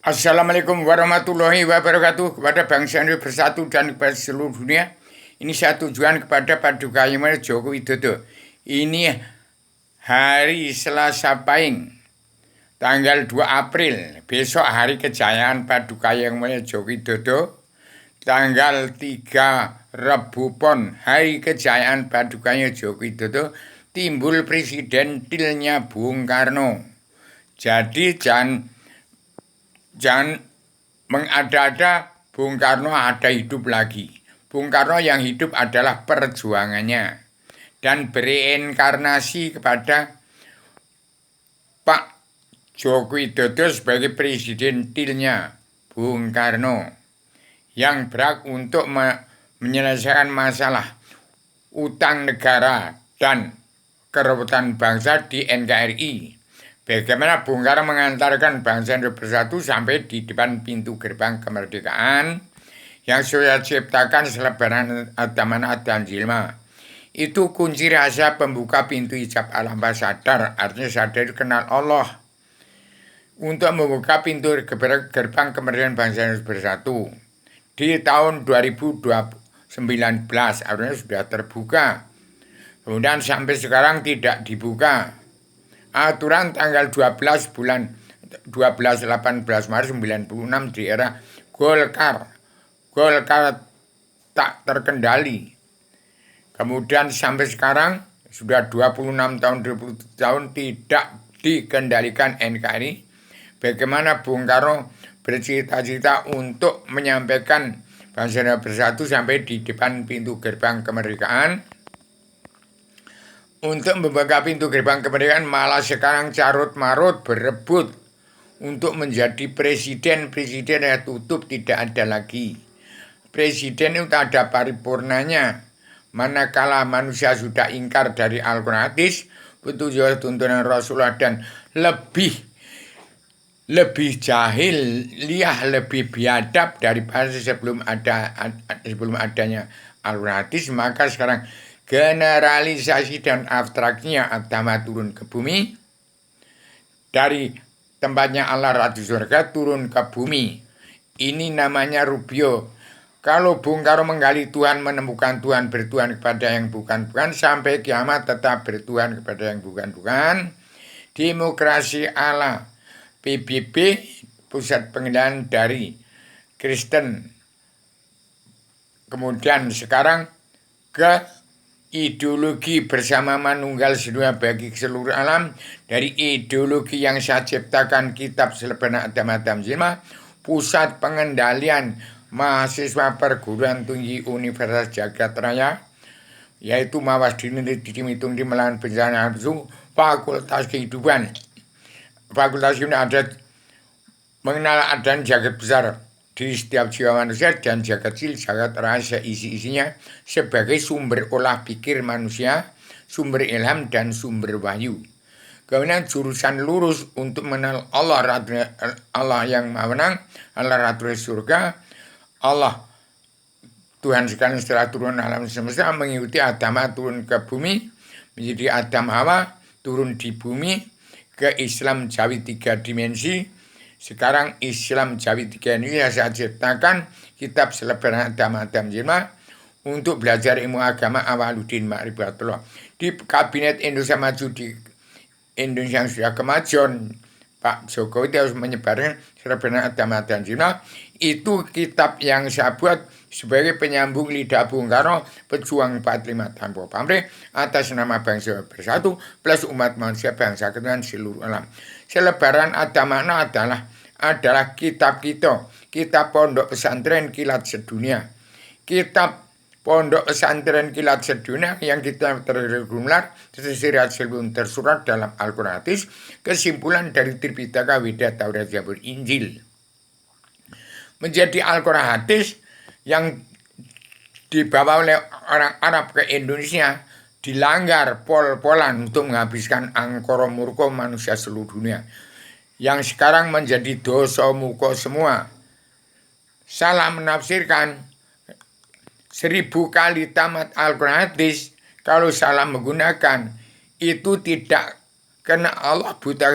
Assalamualaikum warahmatullahi wabarakatuh kepada bangsa Indonesia bersatu dan kepada seluruh dunia. Ini saya tujuan kepada Paduka Hyang Joko Widodo. Ini hari Selasa Pahing, tanggal 2 April. Besok hari kejayaan Paduka Hyang Joko Widodo. Tanggal 3 Rebu Pon, hari kejayaan Paduka Hyang Joko Widodo. Timbul presidentilnya Bung Karno. Jadi jangan mengada-ada Bung Karno ada hidup lagi. Bung Karno yang hidup adalah perjuangannya dan bereinkarnasi kepada Pak Joko Widodo sebagai presidentilnya Bung Karno yang berhak untuk menyelesaikan masalah utang negara dan kerebutan bangsa di NKRI. Bagaimana Bung Karno mengantarkan bangsa Indonesia bersatu sampai di depan pintu gerbang kemerdekaan yang sudah ciptakan selebaran Adamana dan Jilma. Itu kunci rahasia pembuka pintu ijab alam sadar, artinya sadar kenal Allah. Untuk membuka pintu gerbang kemerdekaan bangsa Indonesia bersatu di tahun 2019, artinya sudah terbuka. Kemudian sampai sekarang tidak dibuka. Aturan tanggal 12 bulan 18 Maret 96 di era Golkar tak terkendali. Kemudian sampai sekarang sudah 26 tahun 20 tahun tidak dikendalikan NKRI. Bagaimana Bung Karno bercita-cita untuk menyampaikan bangsa Indonesia bersatu sampai di depan pintu gerbang kemerdekaan. Untuk membuka pintu gerbang kemerdekaan malah sekarang carut-marut berebut untuk menjadi presiden yang tutup tidak ada lagi. Presiden itu tak ada paripurnanya. Manakala manusia sudah ingkar dari Al-Quran hadis, petunjuk tuntunan Rasulullah dan lebih jahil, lebih biadab daripada sebelum adanya Al-Quran hadis, maka sekarang generalisasi dan abstraknya agama turun ke bumi. Dari tempatnya Allah Ratu Surga turun ke bumi. Ini namanya Rubio. Kalau Bung Karno menggali Tuhan, menemukan Tuhan, bertuhan kepada yang bukan-bukan, sampai kiamat tetap bertuhan kepada yang bukan-bukan. Demokrasi ala PBB, pusat pengendalian dari Kristen. Kemudian sekarang ke ideologi bersama Manunggal sedunia bagi seluruh alam. Dari ideologi yang saya ciptakan kitab Selebaran Agama Jilma, pusat pengendalian mahasiswa perguruan tinggi Universitas Jagat Raya, yaitu Mawas Dimitung di Melawan Bencana Nafsu, Fakultas Kehidupan. Fakultas ini ada mengenal adanya jagat besar di setiap jiwa manusia dan jagat kecil, jagat rahasia isi-isinya sebagai sumber olah pikir manusia, sumber ilham dan sumber wahyu. Kemudian jurusan lurus untuk mengenal Allah yang Maha Menang, Allah Ratu Surga, Allah Tuhan sekalian setelah turun alam semesta, mengikuti Adam turun ke bumi menjadi Adam Hawa, turun di bumi ke Islam Jawi 3 dimensi. Sekarang Islam Jawi 3 ini saya ciptakan kitab Selebaran Agama Jilma untuk belajar ilmu agama Awaluddin Ma'rifatullah. Di Kabinet Indonesia Maju di Indonesia yang sudah kemajuan, Pak Jokowi harus menyebarkan Selebaran Agama Jilma. Itu kitab yang saya buat sebagai penyambung lidah Bung Karno, pejuang 45 tanpa pamrih atas nama bangsa bersatu plus umat manusia bangsa ketuhanan seluruh alam. Selebaran Agama adalah kitab kita, kitab Pondok Pesantren Kilat Sedunia. Kitab Pondok Pesantren Kilat Sedunia yang kita terregular sebelum tersurat dalam Al-Quran hadis, kesimpulan dari Tripitaka, Weda, Taurat, Zabur, Injil. Menjadi Al-Quran hadis yang dibawa oleh orang Arab ke Indonesia dilanggar pol-polan untuk menghabiskan angkara murka manusia seluruh dunia, yang sekarang menjadi dosa muka semua. Salah menafsirkan 1000 kali tamat Al-Quran hadis, kalau salah menggunakan itu tidak kena Allah buta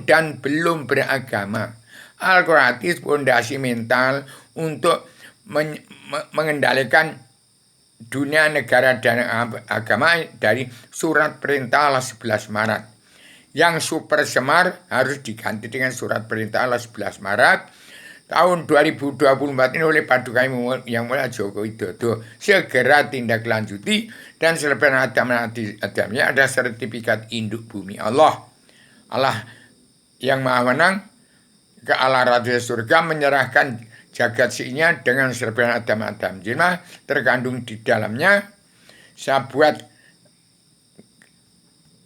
dan belum beragama. Al-Quran pondasi mental untuk mengendalikan dunia, negara, dan agama dari surat perintah Allah 11 Maret. Yang super semar harus diganti dengan surat perintah Allah 11 Maret tahun 2024 ini oleh Paduka Yang Mulia Joko Widodo. Segera tindak lanjuti dan selepas adamnya ada sertifikat induk bumi Allah. Allah yang Maha Menang ke Allah Raja Surga menyerahkan jagat sinya dengan serba adam jilma terkandung di dalamnya. Saya buat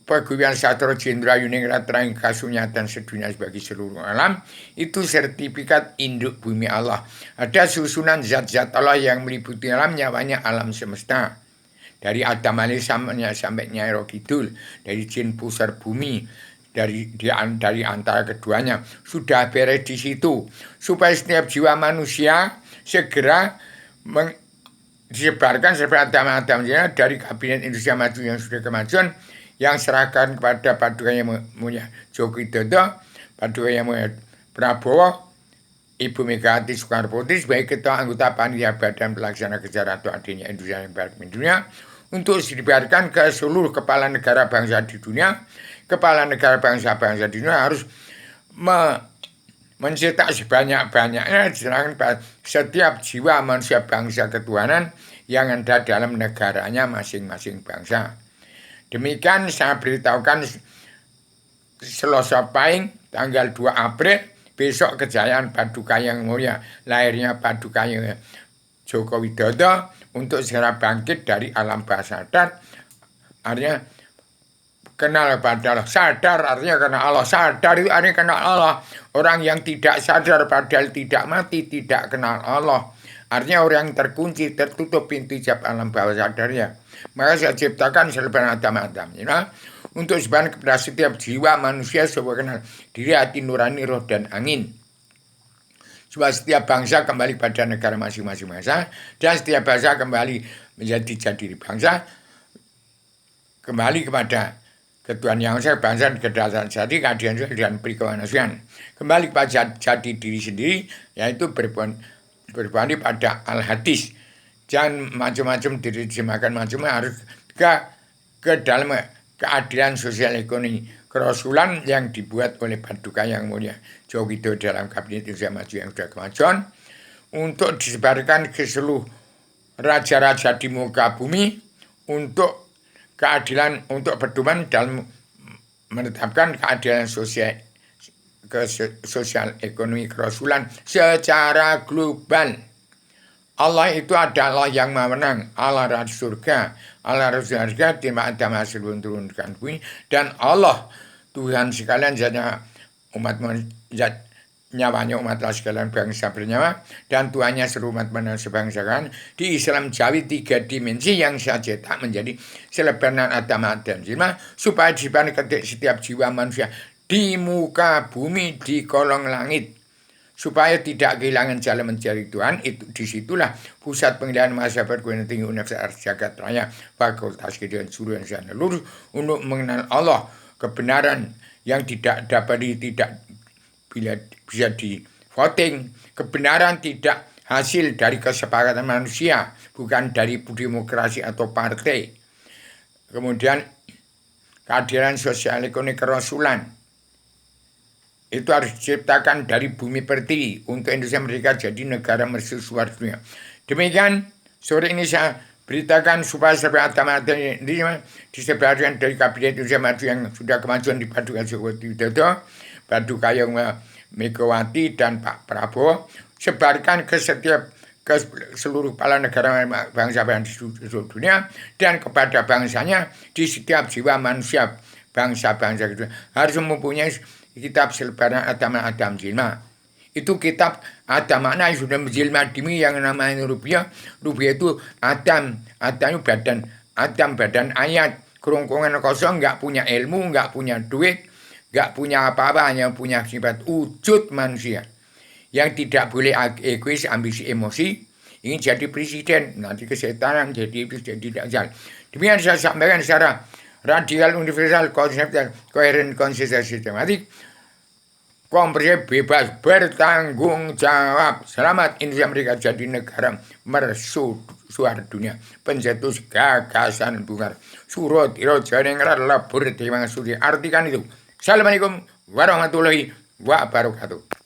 Pegawaian Satro Jenderal Yuningrat Terang Kasunyatan Sedunia bagi seluruh alam. Itu sertifikat induk bumi Allah. Ada susunan zat-zat Allah yang meliputi alam, nyawanya alam semesta. Dari Adam alaihissalam sampai Nyai Roh Kidul, dari jin pusar bumi, dari antara keduanya sudah beres di situ, supaya setiap jiwa manusia segera disebarkan seperti Adam dari Kabinet Indonesia Maju yang sudah kemajuan, yang serahkan kepada Paduka Yang Mulia Joko Widodo, Paduka Yang Mulia Prabowo, Ibu Megawati Soekarnoputri sebagai ketua anggota panitia badan pelaksana kegiatan atau adanya Indonesia yang baru di dunia, untuk disebarkan ke seluruh kepala negara bangsa di dunia. Kepala negara bangsa-bangsa di dunia harus mencetak sebanyak-banyaknya setiap jiwa manusia bangsa ketuhanan yang ada dalam negaranya masing-masing bangsa. Demikian saya beritahukan Selasa Pahing tanggal 2 April, besok kejayaan Paduka Yang Mulia, lahirnya Paduka Yang Joko Widodo, untuk segera bangkit dari alam bawah sadar. Artinya kenal pada Allah. Sadar artinya kenal Allah. Sadar itu artinya kenal Allah. Orang yang tidak sadar padahal tidak mati tidak kenal Allah. Artinya orang yang terkunci, tertutup pintu jab alam bawah sadarnya. Maka saya ciptakan selebaran adam-adam, ya, untuk sebaran kepada setiap jiwa manusia supaya kenal diri, hati nurani, roh dan angin. Supaya setiap bangsa kembali pada negara masing-masing bangsa, dan setiap bangsa kembali menjadi bangsa, kembali kepada Ketuhanan Yang Esa, bangsa dan kedaulatan jati, keadilan dan perikemanusiaan. Kembali kepada jati diri sendiri, yaitu berbanding pada al-hadis. Jangan macam-macam diterjemahkan macam-macam, harus ke dalam keadilan sosial ekonomi kerasulan yang dibuat oleh Paduka Yang Mulia Joko Widodo dalam Kabinet Indonesia Maju yang sudah kemajuan, untuk disebarkan ke seluruh raja-raja di muka bumi, untuk keadilan, untuk pedoman dalam menetapkan keadilan sosial ekonomi kerasulan secara global. Allah itu adalah yang Maha Menang, Allah Raja Surga, Allah Raja Surga, tidak ada hasil turunkan bumi, dan Allah Tuhan sekalian, zatnya umat zat nyawanya umat Allah sekalian bangsa bernyawa, dan Tuhannya seluruh umat manusia sebangsa kan. Di Islam Jawi 3 dimensi yang saya cetak menjadi selebaran Adam Jilma, supaya disebarkan ke setiap jiwa manusia di muka bumi, di kolong langit, supaya tidak kehilangan jalan mencari Tuhan. Itu disitulah pusat pengendalian masa perguruan tinggi Universitas Jagat Raya, Fakultas Kedokteran Suruh dan Sana Lurus, untuk mengenal Allah, kebenaran yang tidak dapat bila bisa di voting, kebenaran tidak hasil dari kesepakatan manusia, bukan dari demokrasi atau partai. Kemudian keadilan sosial ekonomi kerasulan itu harus diciptakan dari bumi pertiwi untuk Indonesia merdeka jadi negara mercusuar dunia. Demikian sore ini saya beritakan supaya sebenarnya disebarkan dari Kabinet Indonesia Maju yang sudah kemajuan di Paduka Joko Widodo, Paduka Yang Megawati dan Pak Prabowo, sebarkan ke seluruh kepala negara bangsa-bangsa di seluruh dunia, dan kepada bangsanya di setiap jiwa manusia bangsa-bangsa itu harus mempunyai kitab selebaran Adam Jilma. Itu kitab Adam makna yang sudah menjilma demi yang namanya rupiah. Rupiah itu Adam itu badan, Adam badan ayat, kerongkongan kosong, nggak punya ilmu, nggak punya duit, nggak punya apa-apa, hanya punya sifat wujud manusia yang tidak boleh egois, ambisi, emosi, ingin jadi presiden, nanti kesetanan, jadi tidak jalan. Demikian saya sampaikan secara radikal, universal, konseptual, koheren, konsisten, sistematik. komprehensif, bebas, bertanggung jawab. Selamat Indonesia Merdeka jadi negara mercusuar dunia. Pencetus gagasan Bung Karno. Suratiro Janingrat lebur Dewang Sudi. Artikan itu. Assalamualaikum warahmatullahi wabarakatuh.